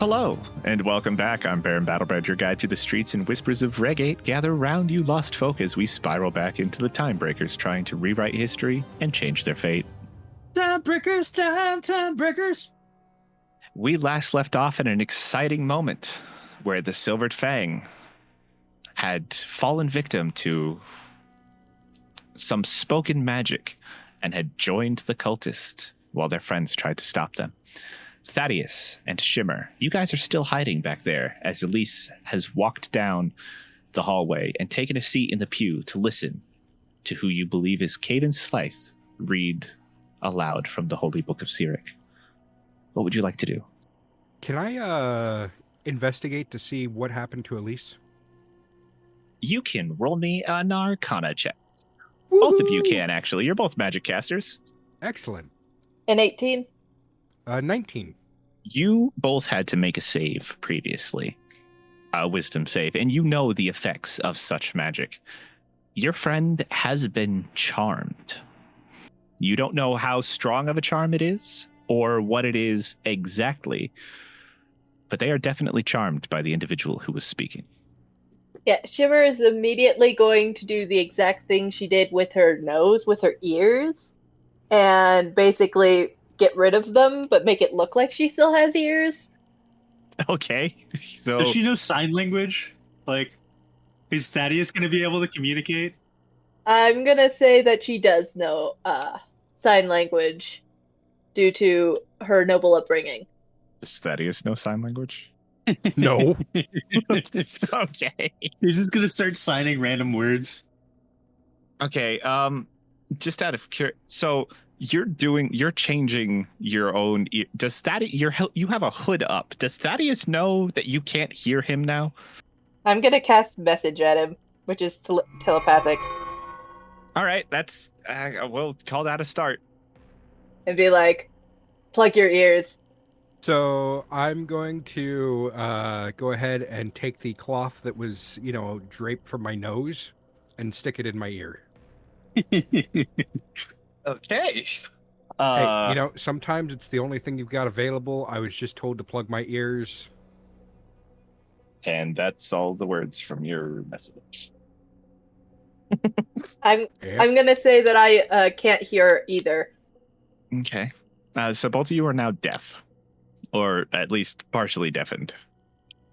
Hello, and welcome back. I'm Baron Battlebred, your guide through the streets and whispers of Regate. Gather round you lost folk as we spiral back into the Timebreakers, trying to rewrite history and change their fate. Timebreakers, Timebreakers. We last left off in an exciting moment where the Silvered Fang had fallen victim to some spoken magic and had joined the cultist while their friends tried to stop them. Thaddeus and Shimmer, you guys are still hiding back there as Elise has walked down the hallway and taken a seat in the pew to listen to who you believe is Caden Slice read aloud from the Holy Book of Cyric. What would you like to do? Can I investigate to see what happened to Elise? You can roll me an Arcana check. Woo-hoo! Both of you can, actually. You're both magic casters. Excellent. An 18. 19. You both had to make a save previously, a wisdom save, and you know the effects of such magic. Your friend has been charmed. You don't know how strong of a charm it is or what it is exactly, but they are definitely charmed by the individual who was speaking. Yeah, Shimmer is immediately going to do the exact thing she did with her nose, with her ears, and basically get rid of them, but make it look like she still has ears. Okay. So, Does she know sign language? Like, is Thaddeus going to be able to communicate? I'm gonna say that she does know sign language due to her noble upbringing. does Thaddeus know sign language? No. Okay. He's just going to start signing random words. Okay. Just out of curiosity, so you're changing your own. Does Thaddeus? You have a hood up. Does Thaddeus know that you can't hear him now? I'm gonna cast message at him, which is telepathic, All right, that's we'll call that a start. and be like, plug your ears. So I'm going to go ahead and take the cloth that was, draped from my nose and stick it in my ear. Okay. Hey, sometimes it's the only thing you've got available. I was just told to plug my ears. And that's all the words from your message. I'm Yep. I'm gonna say that I can't hear either. Okay. So both of you are now deaf, or at least partially deafened.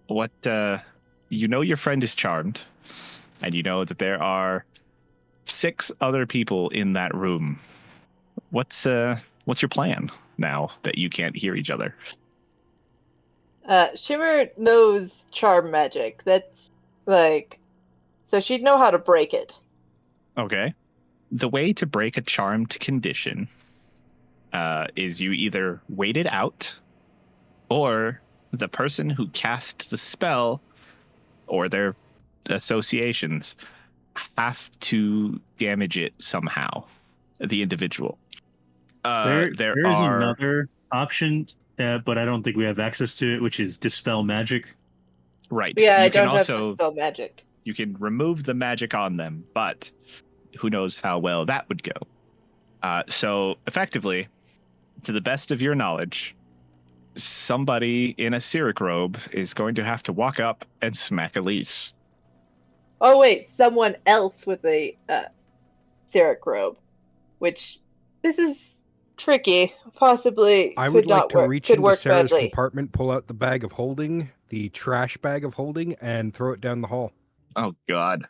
What your friend is charmed, and you know that there are 6 other people in that room. What's your plan now that you can't hear each other? Shimmer knows charm magic. That's so she'd know how to break it. Okay. The way to break a charmed condition is you either wait it out, or the person who cast the spell or their associations have to damage it somehow. The individual. There's are another option, but I don't think we have access to it, which is dispel magic. right. Yeah, You I can don't have also to spell magic. you can remove the magic on them, but who knows how well that would go. So effectively, to the best of your knowledge, somebody in a Cyric robe is going to have to walk up and smack Elise. Oh wait, someone else with a Cyric robe, which this is tricky. Possibly I could would not like to work. reach Could into work Sarah's badly. compartment, pull out the bag of holding, the trash bag of holding, and throw it down the hall. Oh God.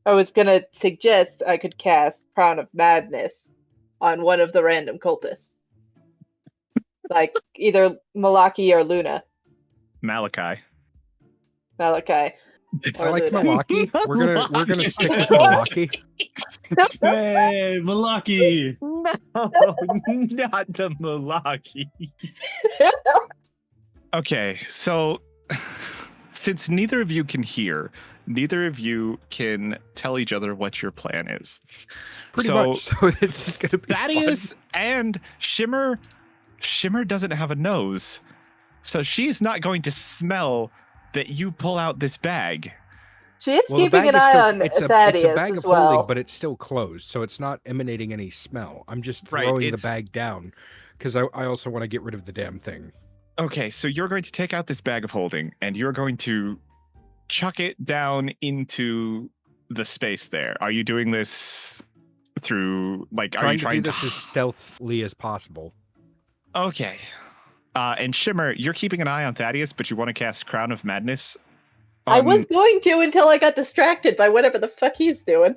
I was gonna suggest I could cast Crown of Madness on one of the random cultists, like either Malaki or Luna. Malachi. Malachi. I like Luna. Malaki. We're gonna stick with Malaki. Hey, Malaki! No, not the Malaki. Okay, so since neither of you can hear, neither of you can tell each other what your plan is. Pretty So, much. So this is gonna be Thaddeus fun. and Shimmer doesn't have a nose, so she's not going to smell that you pull out this bag. She is Well, the keeping bag an is eye still on it's a Thaddeus bag as of well. holding, but it's still closed, so it's not emanating any smell. I'm just Right, throwing the it's- bag down because I also want to get rid of the damn thing. Okay, so you're going to take out this bag of holding and you're going to chuck it down into the space there. Are you doing this through, like, are you trying to do this as stealthily as possible? Okay. And Shimmer, you're keeping an eye on Thaddeus, but you want to cast Crown of Madness. I was going to until I got distracted by whatever the fuck he's doing.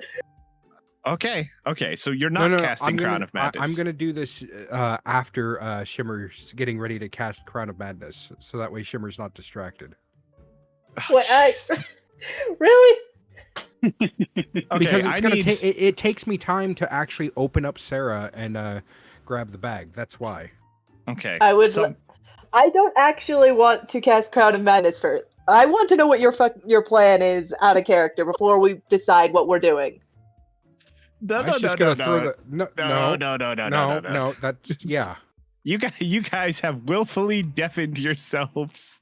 Okay, so you're not casting Crown of Madness. I'm going to do this after Shimmer's getting ready to cast Crown of Madness, so that way Shimmer's not distracted. Wait, really? Okay, because it's going to it takes me time to actually open up Sarah and grab the bag. That's why. Okay. I don't actually want to cast Crown of Madness first. I want to know what your plan is out of character before we decide what we're doing. No. That's yeah. You guys have willfully deafened yourselves.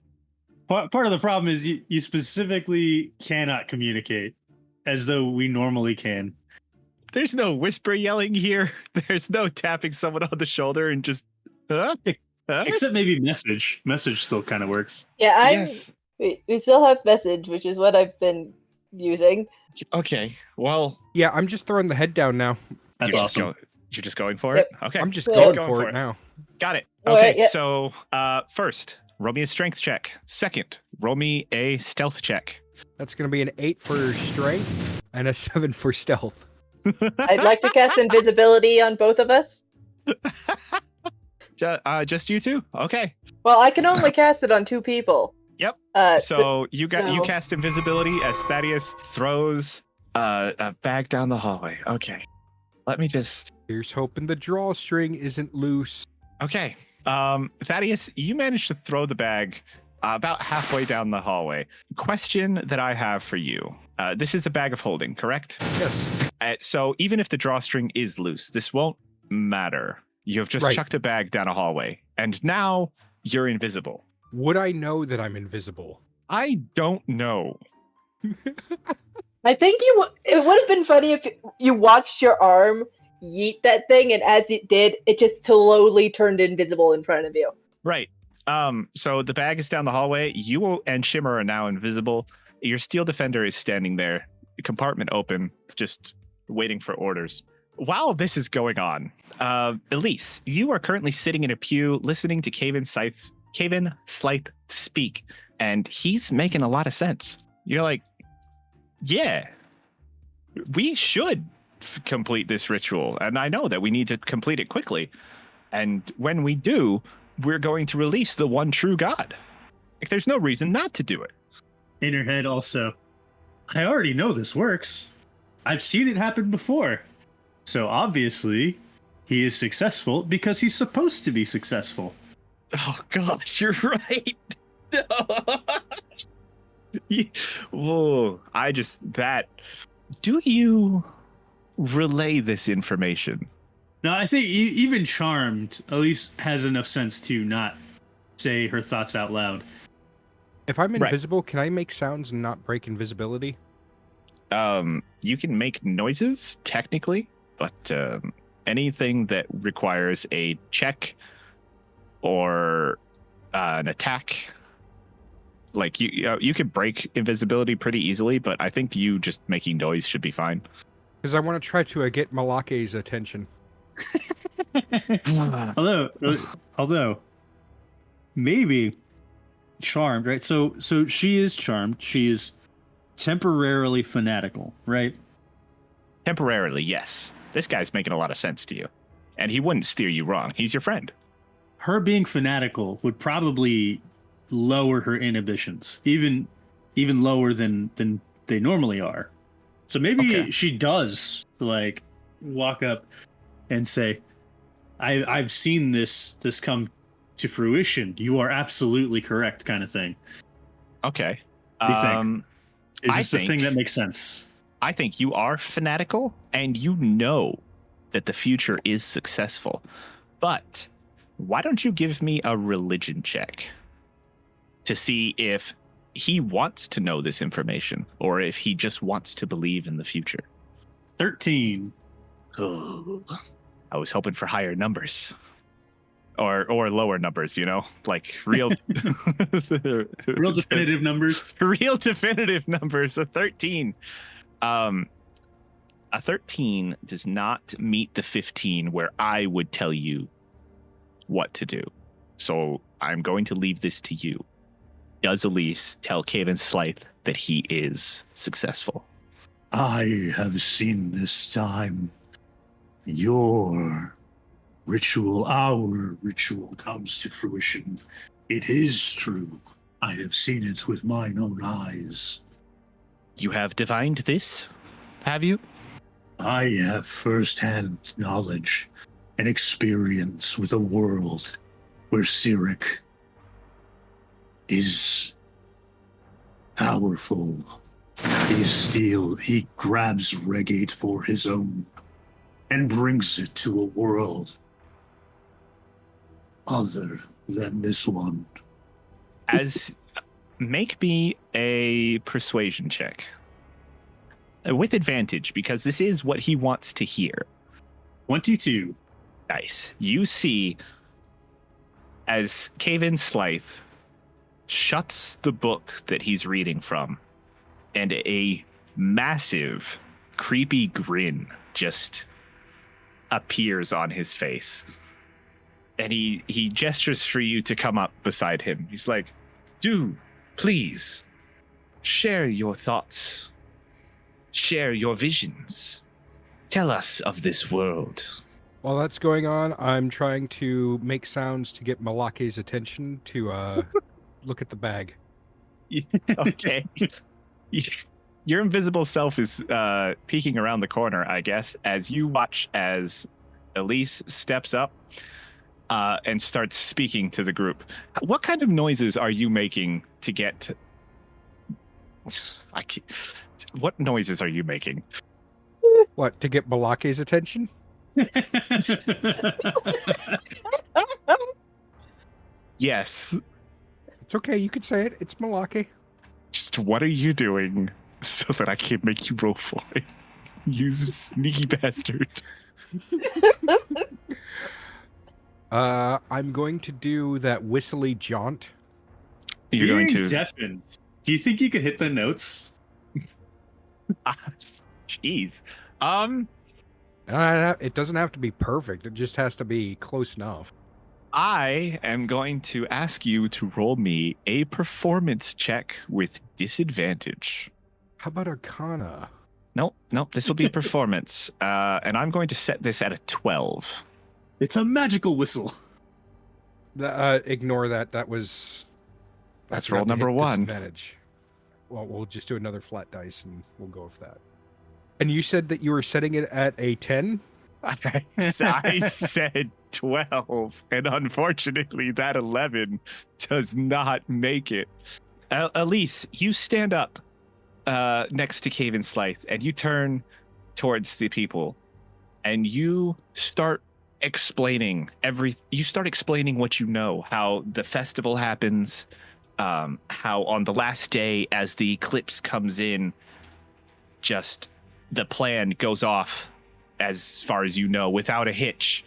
Part of the problem is you specifically cannot communicate as though we normally can. There's no whisper yelling here. There's no tapping someone on the shoulder and just except maybe message. Message still kind of works. Yeah, yes. We still have message, which is what I've been using. Okay, well... Yeah, I'm just throwing the head down now. That's awesome. You're just going for it? Okay. I'm just going for it now. Got it. All Okay, right, yeah. So first, roll me a strength check. Second, roll me a stealth check. That's going to be an 8 for strength and a 7 for stealth. I'd like to cast invisibility on both of us. Just you two? Okay. Well, I can only cast it on 2 people. Yep. So you cast invisibility as Thaddeus throws a bag down the hallway. Okay. Let me just... Here's hoping the drawstring isn't loose. Okay. Thaddeus, you managed to throw the bag about halfway down the hallway. Question that I have for you. This is a bag of holding, correct? Yes. So even if the drawstring is loose, this won't matter. You have just chucked a bag down a hallway, and now you're invisible. Would I know that I'm invisible? I don't know. I think it would have been funny if you watched your arm yeet that thing, and as it did, it just slowly turned invisible in front of you. Right. So the bag is down the hallway. You and Shimmer are now invisible. Your steel defender is standing there, compartment open, just waiting for orders. While this is going on, Elise, you are currently sitting in a pew listening to Caden Slice speak, and he's making a lot of sense. You're like, yeah, we should complete this ritual, and I know that we need to complete it quickly. And when we do, we're going to release the one true God. Like, there's no reason not to do it. In her head also, I already know this works. I've seen it happen before. So obviously, he is successful because he's supposed to be successful. Oh, gosh, you're right. Whoa, do you relay this information? No, I think even Charmed, Elise has enough sense to not say her thoughts out loud. If I'm invisible, can I make sounds and not break invisibility? You can make noises, technically, but anything that requires a check or an attack, like you could break invisibility pretty easily, but I think you just making noise should be fine. Because I want to try to get Malake's attention. although maybe charmed, right? So she is charmed. She is temporarily fanatical, right? Temporarily, yes. This guy's making a lot of sense to you, and he wouldn't steer you wrong. He's your friend. Her being fanatical would probably lower her inhibitions, even lower than they normally are. So maybe she does like walk up and say, I've seen this come to fruition. You are absolutely correct, kind of thing. Okay. What do you think? Is this a thing that makes sense? I think you are fanatical, and you know that the future is successful. But why don't you give me a religion check to see if he wants to know this information or if he just wants to believe in the future? 13. Oh, I was hoping for higher numbers. or lower numbers, like real Real definitive numbers. Real definitive numbers. A 13. A 13 does not meet the 15 where I would tell you what to do. So I'm going to leave this to you. Does Elise tell Caden Slythe that he is successful? I have seen this time. Your ritual, our ritual comes to fruition. It is true. I have seen it with mine own eyes. You have divined this, have you? I have first-hand knowledge and experience with a world where Cyric is powerful. He grabs Regate for his own and brings it to a world other than this one. Make me a persuasion check. With advantage, because this is what he wants to hear. 22. Nice. You see, as Caden Slythe shuts the book that he's reading from, and a massive, creepy grin just appears on his face. And he gestures for you to come up beside him. He's like, "Do, please, share your thoughts. Share your visions. Tell us of this world." While that's going on, I'm trying to make sounds to get Malake's attention to look at the bag. Okay. Your invisible self is peeking around the corner, I guess, as you watch as Elise steps up and starts speaking to the group. What kind of noises are you making to get... What noises are you making? What, to get Malake's attention? Yes. It's okay, you could say it. It's Malake. Just what are you doing so that I can make you roll for it? You sneaky bastard. I'm going to do that whistly jaunt. You're going to... deafened. Do you think you could hit the notes? Jeez. It doesn't have to be perfect. It just has to be close enough. I am going to ask you to roll me a performance check with disadvantage. How about Arcana? Nope, this will be performance. And I'm going to set this at a 12. It's a magical whistle. Ignore that. That's roll number 1. Disadvantage. Well, we'll just do another flat dice and we'll go with that. And you said that you were setting it at a 10? I said 12, and unfortunately that 11 does not make it. Elise, you stand up next to Caden Slythe, and you turn towards the people, and you start explaining what you know, how the festival happens, how on the last day as the eclipse comes in, just the plan goes off as far as you know without a hitch.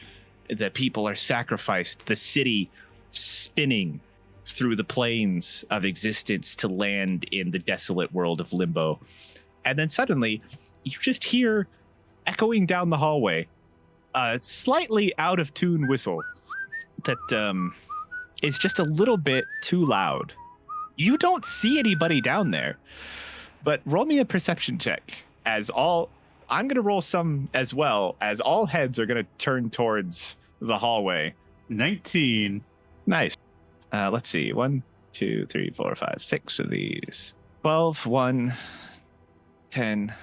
The people are sacrificed, the city spinning through the planes of existence to land in the desolate world of Limbo. And then suddenly you just hear echoing down the hallway a slightly out of tune whistle that is just a little bit too loud. You don't see anybody down there, but roll me a perception check I'm going to roll some as well, as all heads are going to turn towards the hallway. 19. Nice. Let's see. 1, 2, 3, 4, 5, 6 of these. 12, 1, 10,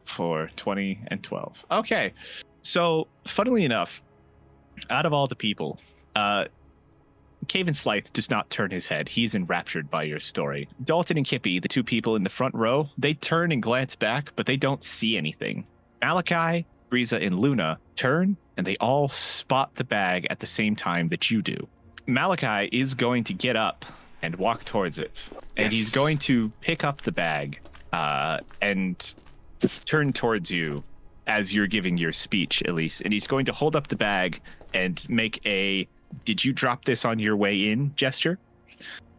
4, 20, and 12. Okay. So, funnily enough, out of all the people, Caden Slythe does not turn his head. He's enraptured by your story. Dalton and Kippy, the two people in the front row, they turn and glance back, but they don't see anything. Malachi, Breeza, and Luna turn, and they all spot the bag at the same time that you do. Malachi is going to get up and walk towards it. And he's going to pick up the bag and turn towards you as you're giving your speech, Elise. And he's going to hold up the bag and make a Did you drop this on your way in, Gesture?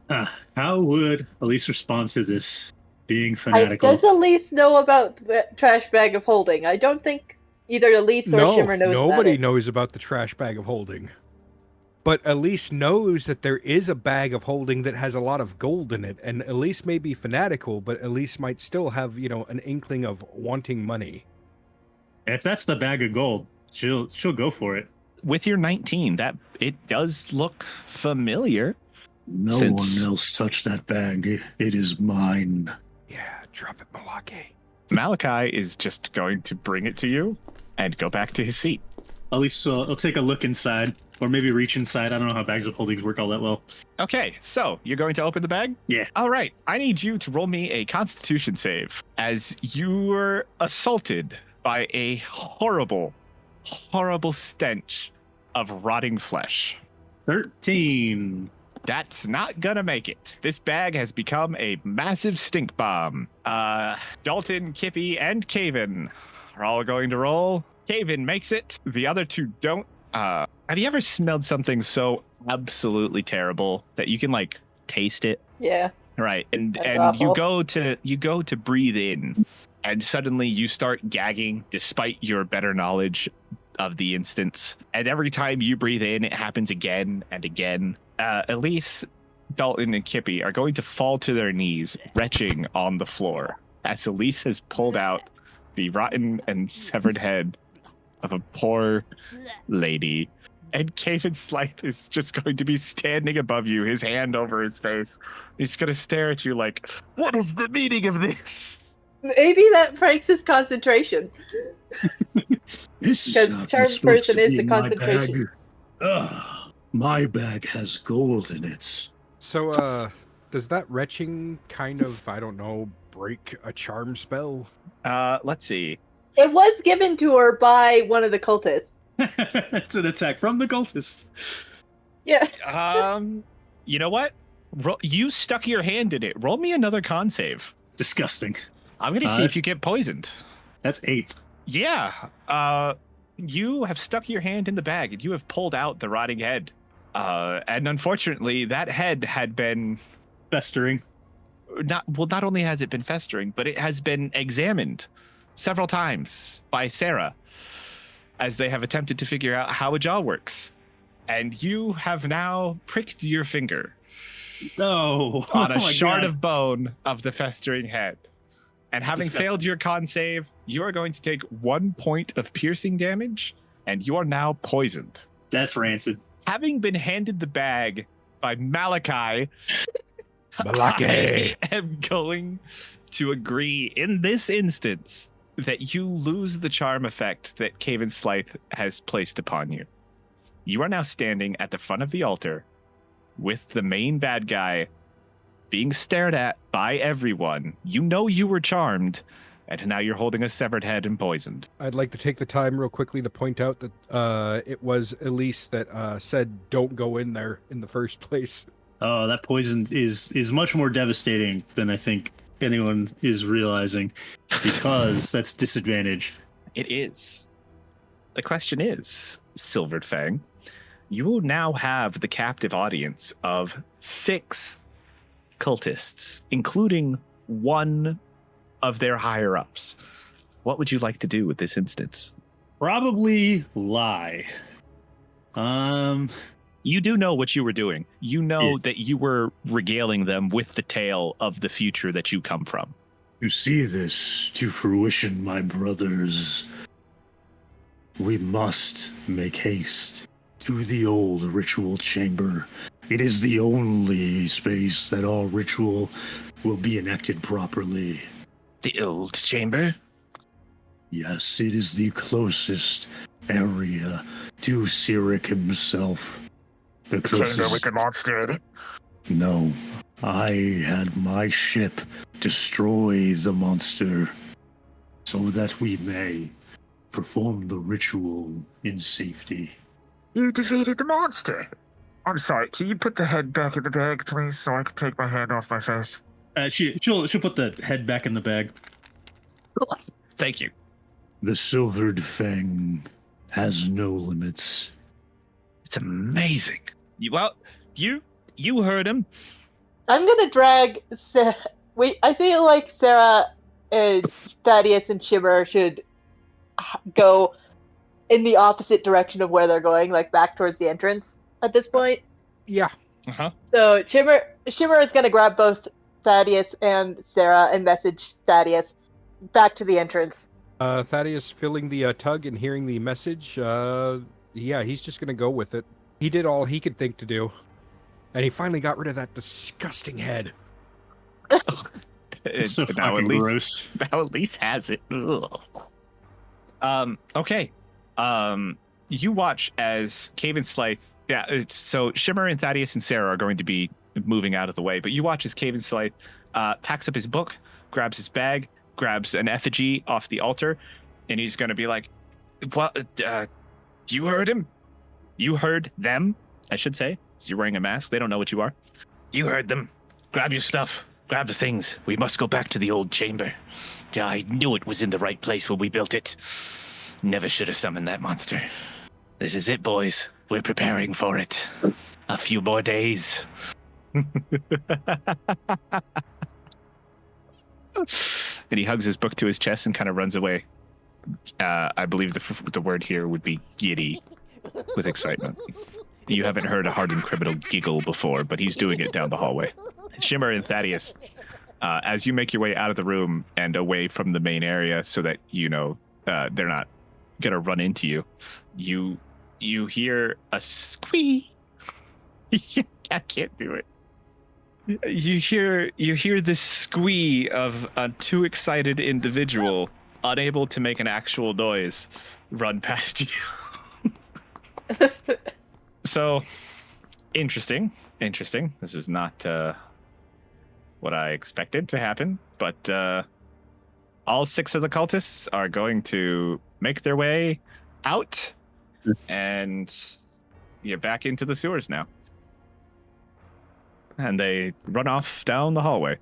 How would Elise respond to this being fanatical? Does Elise know about the trash bag of holding? I don't think either Elise or Shimmer knows about nobody it. knows about the trash bag of holding. But Elise knows that there is a bag of holding that has a lot of gold in it, and Elise may be fanatical, but Elise might still have, an inkling of wanting money. If that's the bag of gold, she'll go for it. With your 19, that it does look familiar. No one else touched that bag. It is mine. Yeah, drop it, Malaki. Malachi is just going to bring it to you and go back to his seat. At least I'll take a look inside, or maybe reach inside. I don't know how bags of holdings work all that well. Okay, so you're going to open the bag? Yeah. All right, I need you to roll me a Constitution save as you were assaulted by a horrible, horrible stench of rotting flesh. 13. That's not gonna make it. This bag has become a massive stink bomb. Dalton, Kippy, and Caven are all going to roll. Caven makes it. The other two don't. Have you ever smelled something so absolutely terrible that you can taste it? Yeah. Right. And That's awful. you go to breathe in, and suddenly you start gagging despite your better knowledge of the instance. And every time you breathe in, it happens again and again. Elise, Dalton, and Kippy are going to fall to their knees, retching on the floor, as Elise has pulled out the rotten and severed head of a poor lady. And Caden Slice is just going to be standing above you, his hand over his face. He's going to stare at you like, what is the meaning of this? Maybe that breaks his concentration. This is Because not charmed supposed person to is be the in my concentration. bag. My bag has gold in it. So, does that retching kind of, break a charm spell? Let's see. It was given to her by one of the cultists. It's an attack from the cultists. Yeah. You know what? You stuck your hand in it. Roll me another con save. Disgusting. I'm going to see if you get poisoned. That's 8. Yeah. You have stuck your hand in the bag and you have pulled out the rotting head. And unfortunately, that head had been Festering. Not only has it been festering, but it has been examined several times by Sarah as they have attempted to figure out how a jaw works. And you have now pricked your finger No. on a Oh my shard God. of bone of the festering head. And having Disgusting. failed your con save, you are going to take 1 point of piercing damage, and you are now poisoned. That's rancid. Having been handed the bag by Malachi, Malaki. I am going to agree in this instance that you lose the charm effect that Caden Slythe has placed upon you. You are now standing at the front of the altar with the main bad guy being stared at by everyone. You know you were charmed, and now you're holding a severed head and poisoned. I'd like to take the time real quickly to point out that it was Elise that said don't go in there in the first place. Oh, that poison is much more devastating than I think anyone is realizing, because that's disadvantage. It is. The question is, Silvered Fang, you will now have the captive audience of 6 cultists, including one of their higher-ups. What would you like to do with this instance? Probably lie. You do know what you were doing. You know that you were regaling them with the tale of the future that you come from. To see this to fruition, my brothers, we must make haste to the old ritual chamber. It is the only space that all ritual will be enacted properly. The old chamber? Yes, it is the closest area to Cyric himself. The closest... monster. No, I had my ship destroy the monster so that we may perform the ritual in safety. You defeated the monster. I'm sorry, can you put the head back in the bag, please, so I can take my hand off my face? She'll put the head back in the bag. Thank you. The Silvered Fang has no limits. It's amazing. You heard him. I'm gonna drag Sarah. I feel like Sarah and Thaddeus and Shimmer should go in the opposite direction of where they're going, like back towards the entrance at this point. Yeah. Uh-huh. So Shimmer is gonna grab both Thaddeus and Sarah and message Thaddeus back to the entrance. Thaddeus feeling the tug and hearing the message, he's just gonna go with it. He did all he could think to do. And he finally got rid of that disgusting head. It's so fucking gross. Now Elise has it. Ugh. Okay. You watch as Caden Slice. Yeah, so Shimmer and Thaddeus and Sarah are going to be moving out of the way, but you watch as Caden Slice packs up his book, grabs his bag, grabs an effigy off the altar, and he's going to be like, "What? You heard him? You heard them? I should say. You're wearing a mask. They don't know what you are. You heard them. Grab your stuff. Grab the things. We must go back to the old chamber. I knew it was in the right place when we built it. Never should have summoned that monster. This is it, boys. We're preparing for it. A few more days." And he hugs his book to his chest and kind of runs away. I believe the word here would be giddy with excitement. You haven't heard a hardened criminal giggle before, but he's doing it down the hallway. Shimmer and Thaddeus, as you make your way out of the room and away from the main area so that, they're not going to run into you, you hear a squee. I can't do it. You hear this squee of a too excited individual, unable to make an actual noise, run past you. So, interesting. This is not what I expected to happen, but all 6 of the cultists are going to make their way out, and you're back into the sewers now. And they run off down the hallway.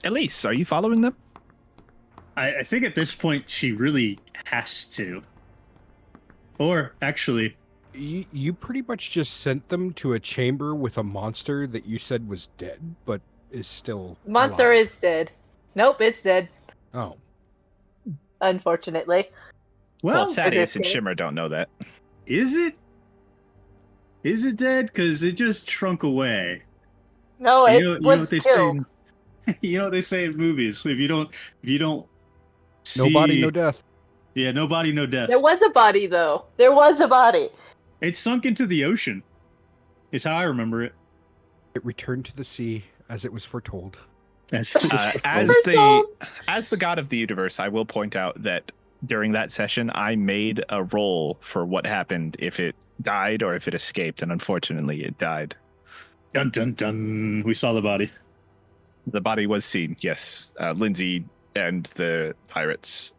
Elise, are you following them? I think at this point she really has to. Or, actually... You pretty much just sent them to a chamber with a monster that you said was dead, but is still Monster alive. is dead. Nope, it's dead. Oh. Unfortunately. Well, Thaddeus and Shimmer don't know that. Is it? Is it dead? Because it just shrunk away. No, it was what they killed. say. You know what they say in movies. If you don't see, No body, no death. Yeah, no body, no death. There was a body, though. There was a body. It sunk into the ocean. Is how I remember it. It returned to the sea as it was foretold. As the god of the universe, I will point out that during that session, I made a roll for what happened if it died or if it escaped, and unfortunately, it died. Dun dun dun. We saw the body. The body was seen. Yes, Lindsay and the pirates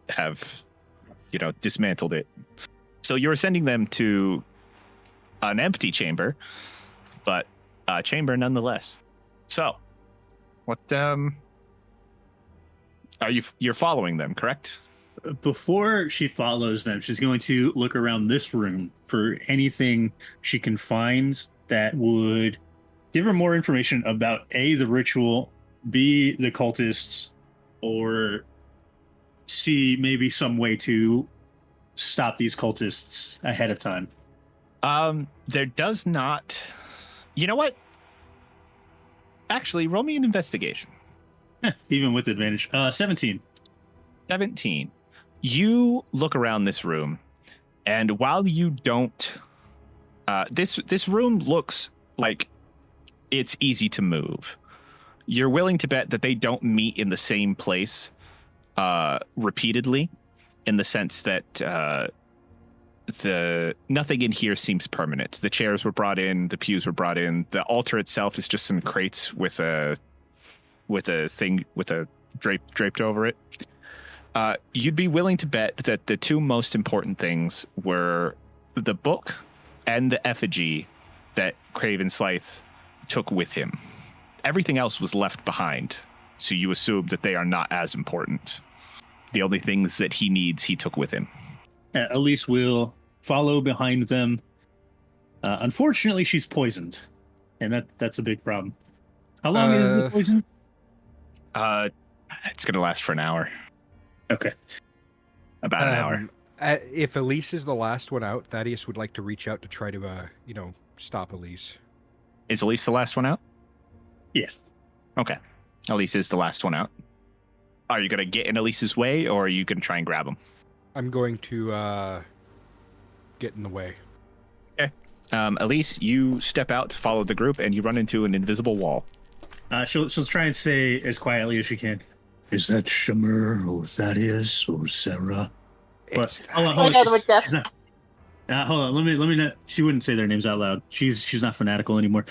have, dismantled it. So you're sending them to an empty chamber, but a chamber nonetheless. So, what you're following them, correct? Before she follows them, she's going to look around this room for anything she can find that would give her more information about A, the ritual, B, the cultists, or C, maybe some way to stop these cultists ahead of time. There does not. You know what? Actually, roll me an investigation. Even with advantage. 17. 17. You look around this room, and while you don't, this room looks like it's easy to move. You're willing to bet that they don't meet in the same place repeatedly, in the sense that nothing in here seems permanent. The chairs were brought in, the pews were brought in. The altar itself is just some crates with a draped over it. You'd be willing to bet that the 2 most important things were the book and the effigy that Caden Slythe took with him. Everything else was left behind, so you assume that they are not as important. The only things that he needs, he took with him. Elise will follow behind them Unfortunately, she's poisoned, and that's a big problem. How long is the poison? It's gonna last for an hour. Okay. About an hour. If Elise is the last one out, Thaddeus would like to reach out to try to, stop Elise. Is Elise the last one out? Yeah. Okay. Elise is the last one out. Are you gonna get in Elise's way, or are you gonna try and grab him? I'm going to get in the way. Okay. Elise, you step out to follow the group, and you run into an invisible wall. She'll try and say as quietly as she can. Is that Shimmer or Thaddeus or Sarah? Hold on. Hold on. Let me not. She wouldn't say their names out loud. She's not fanatical anymore.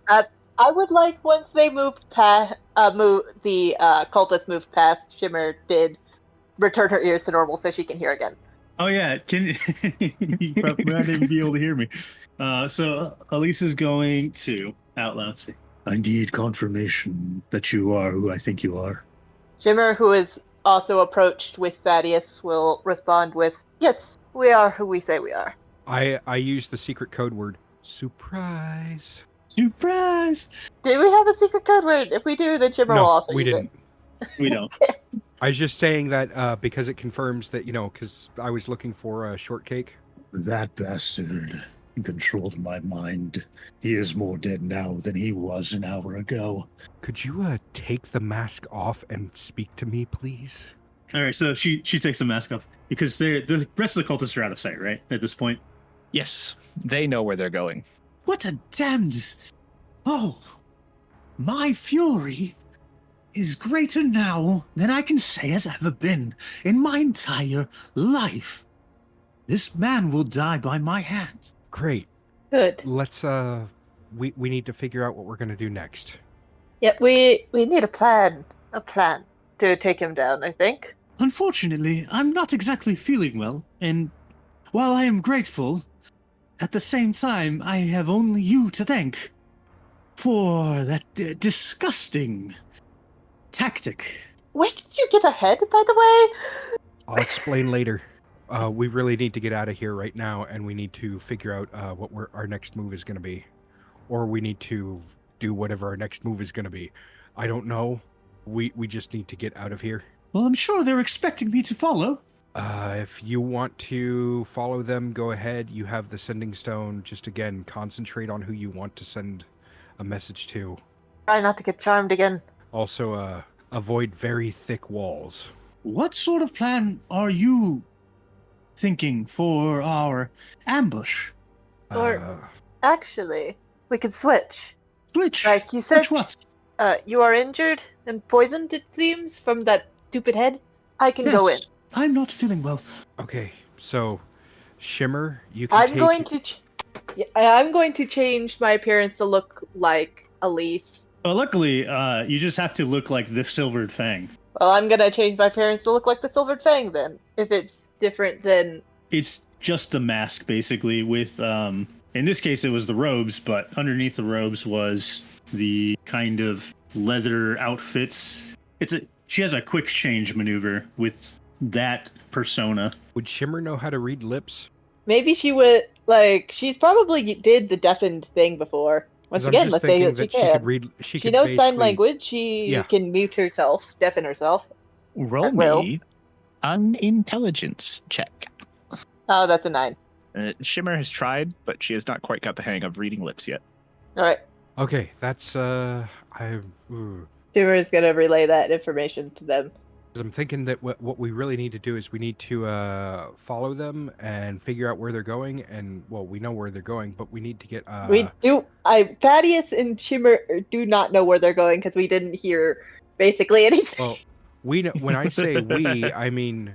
I would like once they moved past, the cultists moved past. Shimmer did return her ears to normal so she can hear again. Oh yeah, you probably not even be able to hear me. So Elise is going to out loud say, I need confirmation that you are who I think you are. Shimmer, who is also approached with Thaddeus, will respond with, yes, we are who we say we are. I use the secret code word, surprise. surprise. Do we have a secret code word? If we do, then Shimmer will also we use didn't. We don't. I was just saying that because it confirms that, because I was looking for a shortcake. That bastard controlled my mind. He is more dead now than he was an hour ago. Could you take the mask off and speak to me, please? All right, so she takes the mask off because the rest of the cultists are out of sight, right? At this point. Yes, they know where they're going. What a damned... Oh, my fury is greater now than I can say has ever been in my entire life. This man will die by my hand. Great. Good. Let's, we need to figure out what we're going to do next. Yep, we need a plan to take him down, I think. Unfortunately, I'm not exactly feeling well, and while I am grateful, at the same time, I have only you to thank for that disgusting tactic. Where did you get ahead, by the way? I'll explain later. We really need to get out of here right now, and we need to figure out what our next move is going to be. Or we need to do whatever our next move is going to be. I don't know. We just need to get out of here. Well, I'm sure they're expecting me to follow. If you want to follow them, go ahead. You have the sending stone. Just again, concentrate on who you want to send a message to. Try not to get charmed again. Also, avoid very thick walls. What sort of plan are you thinking for our ambush? Or actually, we could switch. Switch? Like you said, Switch what? You are injured and poisoned, it seems, from that stupid head. I can go in. I'm not feeling well. Okay, so Shimmer, you can I'm going to change my appearance to look like Elise. Well, luckily, you just have to look like the Silvered Fang. Well, I'm gonna change my appearance to look like the Silvered Fang then. If it's different than... It's just the mask, basically, with, in this case, it was the robes, but underneath the robes was the kind of leather outfits. She has a quick change maneuver with that persona. Would Shimmer know how to read lips? Maybe she would, she's probably did the deafened thing before. Once again, let's say that she can. She knows sign language. She can mute herself, deafen herself. Roll me an intelligence check. Oh, that's a 9. Shimmer has tried, but she has not quite got the hang of reading lips yet. All right. Okay, that's Shimmer is going to relay that information to them. I'm thinking that what we really need to do is we need to follow them and figure out where they're going. And, well, we know where they're going, but we need to get... We do... Thaddeus and Shimmer do not know where they're going because we didn't hear basically anything. Well, we know, when I say we, I mean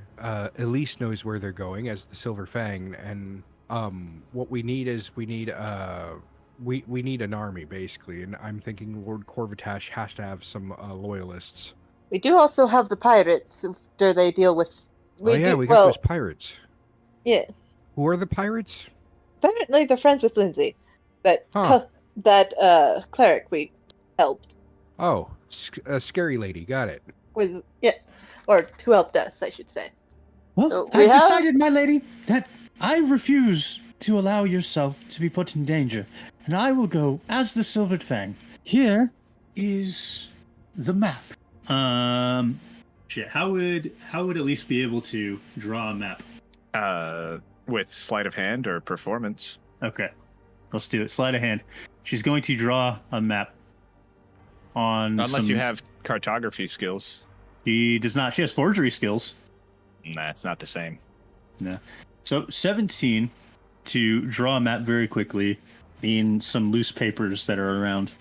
Elise knows where they're going as the Silver Fang. And what we need is we need an army, basically. And I'm thinking Lord Corvitash has to have some loyalists. We do also have the pirates after they deal with... We got those pirates. Yeah. Who are the pirates? Apparently they're friends with Lindsay. That cleric we helped. Oh, a scary lady. Got it. Or who helped us, I should say. Well, So I've decided, my lady, that I refuse to allow yourself to be put in danger, and I will go as the Silvered Fang. Here is the map. How would Elise be able to draw a map? With sleight of hand or performance. Okay, let's do it. Sleight of hand. She's going to draw a map on. Unless you have cartography skills. She does not. She has forgery skills. Nah, it's not the same. No. So 17 to draw a map very quickly in some loose papers that are around,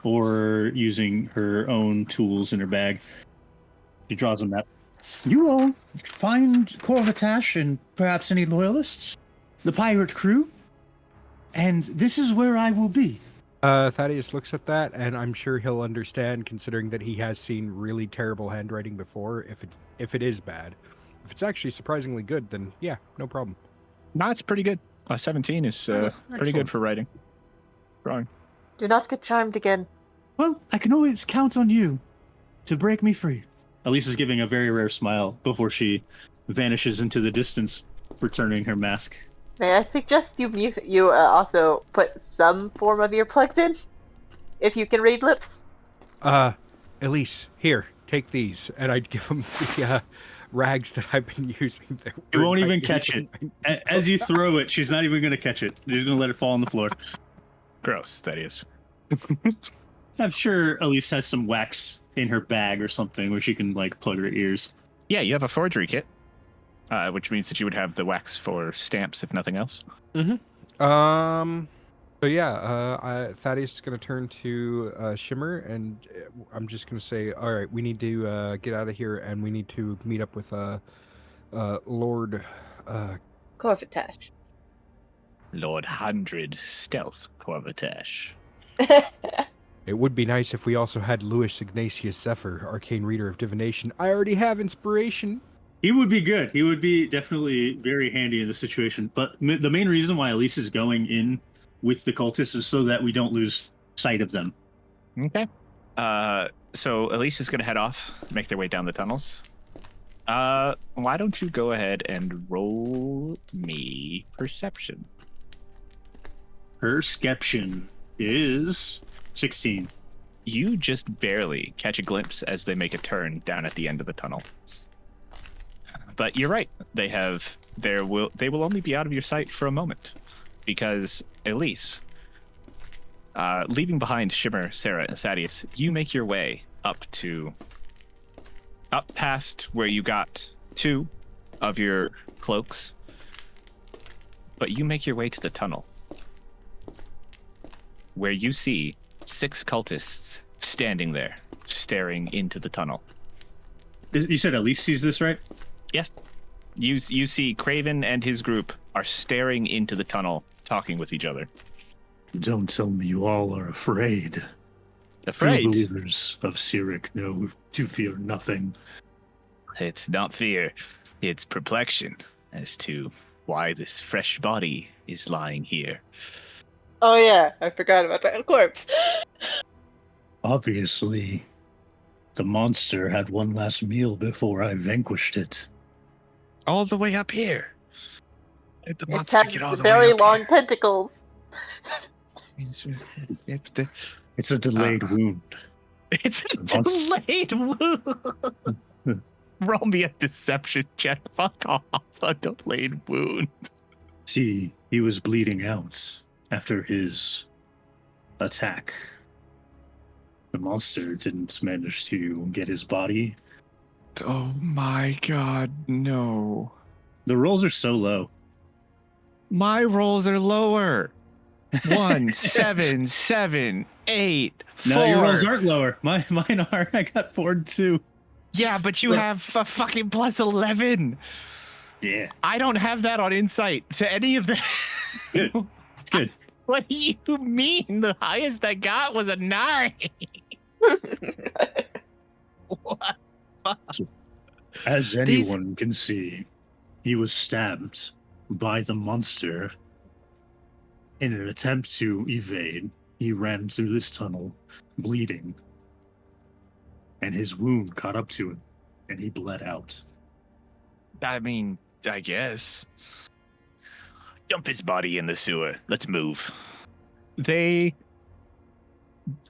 or using her own tools in her bag. She draws a map. You all find Corvatash and perhaps any loyalists, the pirate crew, and this is where I will be. Thaddeus looks at that, and I'm sure he'll understand, considering that he has seen really terrible handwriting before. If it is bad, if it's actually surprisingly good, then yeah, no problem. No, it's pretty good. 17 is pretty good for writing. Drawing. Do not get charmed again. Well, I can always count on you to break me free. Elise is giving a very rare smile before she vanishes into the distance, returning her mask. May I suggest you also put some form of earplugs in, if you can read lips? Elise, here, take these, and I'd give him the rags that I've been using. You won't even catch it. As you throw it, she's not even going to catch it. She's going to let it fall on the floor. Gross, that is. I'm sure Elise has some wax in her bag or something where she can like plug her ears. Yeah, you have a forgery kit, which means that you would have the wax for stamps, if nothing else. Mm-hmm. So yeah, Thaddeus is going to turn to Shimmer, and I'm just going to say, all right, we need to get out of here, and we need to meet up with Lord Corvatash. Lord 100 Stealth Corvatash. It would be nice if we also had Louis Ignatius Zephyr, Arcane Reader of Divination. I already have Inspiration. He would be good. He would be definitely very handy in the situation. But the main reason why Elise is going in with the cultists is so that we don't lose sight of them. Okay. So Elise is going to head off, make their way down the tunnels. Why don't you go ahead and roll me perception? Perception is 16. You just barely catch a glimpse as they make a turn down at the end of the tunnel. But you're right. They will only be out of your sight for a moment, because Elise, leaving behind Shimmer, Sarah, and Thaddeus, you make your way up past where you got 2 of your cloaks, but you make your way to the tunnel, where you see 6 cultists standing there, staring into the tunnel. You said Elise sees this, right? Yes. You see Craven and his group are staring into the tunnel, talking with each other. Don't tell me you all are afraid. Afraid? True believers of Cyric know to fear nothing. It's not fear. It's perplexion as to why this fresh body is lying here. Oh yeah, I forgot about that corpse. Obviously, the monster had one last meal before I vanquished it. All the way up here. Let the It monster has get all the very way up long here. tentacles. It's a delayed wound. It's a The monster- delayed wound. Roll me a deception check. Fuck off. A delayed wound. See, he was bleeding out after his attack. The monster didn't manage to get his body. Oh my god, no. The rolls are so low. My rolls are lower. 1, 7, 7, 8, 4. No, your rolls aren't lower. Mine are. I got 4 and 2. Yeah, but you have a fucking plus 11. Yeah. I don't have that on insight to any of that. Good. It's good. What do you mean? The highest I got was a 9. What? As anyone can see, he was stabbed by the monster. In an attempt to evade, he ran through this tunnel, bleeding, and his wound caught up to him, and he bled out. I mean, I guess. Dump his body in the sewer. Let's move. I'm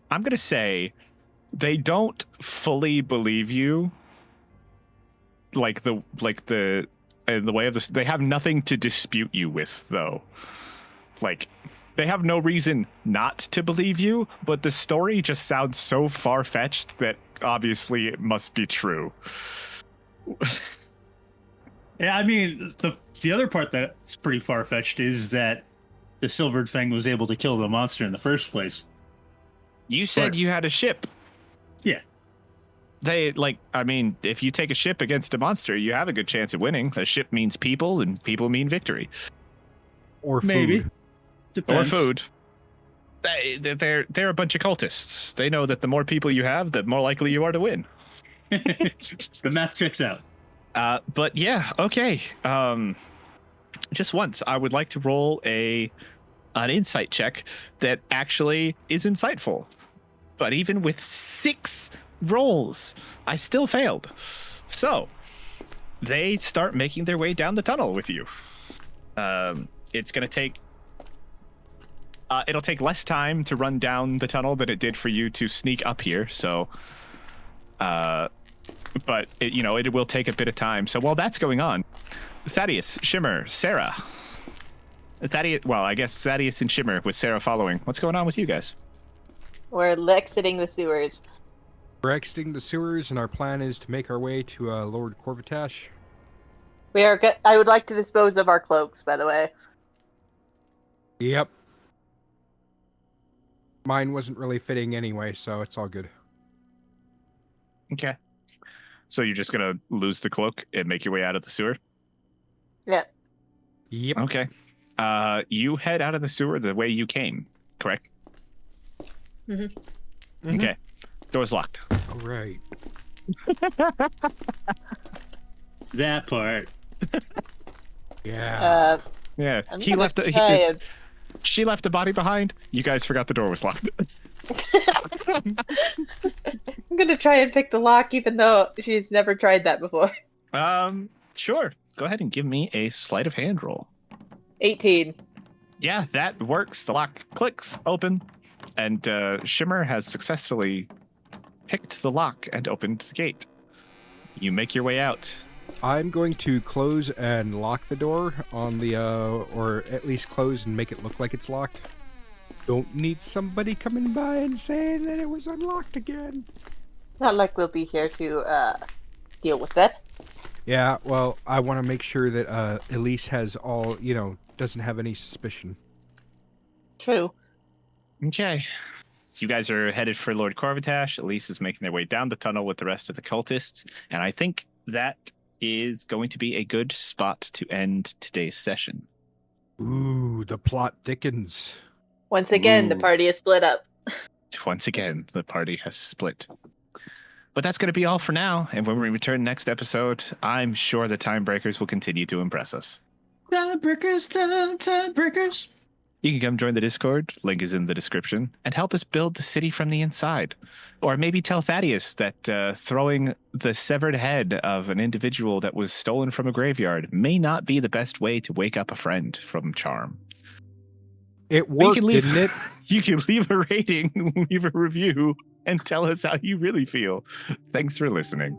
going to say they don't fully believe you. In the way of this, they have nothing to dispute you with, though. Like, they have no reason not to believe you, but the story just sounds so far-fetched that obviously it must be true. Yeah, I mean, the other part that's pretty far-fetched is that the Silvered Fang was able to kill the monster in the first place. You said you had a ship. Yeah. If you take a ship against a monster, you have a good chance of winning. A ship means people, and people mean victory. Or food. Maybe. Depends. Or food. They're a bunch of cultists. They know that the more people you have, the more likely you are to win. The math checks out. But yeah, okay. Just once, I would like to roll an insight check that actually is insightful. But even with 6 rolls, I still failed. So they start making their way down the tunnel with you. It's going to take it'll take less time to run down the tunnel than it did for you to sneak up here. So but it will take a bit of time. So while that's going on, Thaddeus, Shimmer, Sarah. I guess Thaddeus and Shimmer with Sarah following. What's going on with you guys? We're exiting the sewers. We're exiting the sewers, and our plan is to make our way to Lord Corvitash. I would like to dispose of our cloaks, by the way. Yep. Mine wasn't really fitting anyway, so it's all good. Okay. So you're just going to lose the cloak and make your way out of the sewer? Yeah. Yep. Okay. You head out of the sewer the way you came, correct? Mm-hmm. Okay. Door's locked. All right. That part. Yeah. Yeah. I'm He gonna left. try She left the body behind. You guys forgot the door was locked. I'm gonna try and pick the lock, even though she's never tried that before. Sure. Go ahead and give me a sleight of hand roll. 18. Yeah, that works. The lock clicks open, and Shimmer has successfully picked the lock and opened the gate. You make your way out. I'm going to close and lock the door on the, or at least close and make it look like it's locked. Don't need somebody coming by and saying that it was unlocked again. Not like we'll be here to deal with that. Yeah, well, I want to make sure that Elise has all, doesn't have any suspicion. True. Okay. So you guys are headed for Lord Corvitash. Elise is making their way down the tunnel with the rest of the cultists. And I think that is going to be a good spot to end today's session. Ooh, the plot thickens. Once again, the party is split up. Once again, the party has split. But that's going to be all for now. And when we return next episode, I'm sure the Timebreakers will continue to impress us. Timebreakers. You can come join the Discord, link is in the description, and help us build the city from the inside. Or maybe tell Thaddeus that throwing the severed head of an individual that was stolen from a graveyard may not be the best way to wake up a friend from charm. It worked, didn't it? You can leave a rating, leave a review, and tell us how you really feel. Thanks for listening.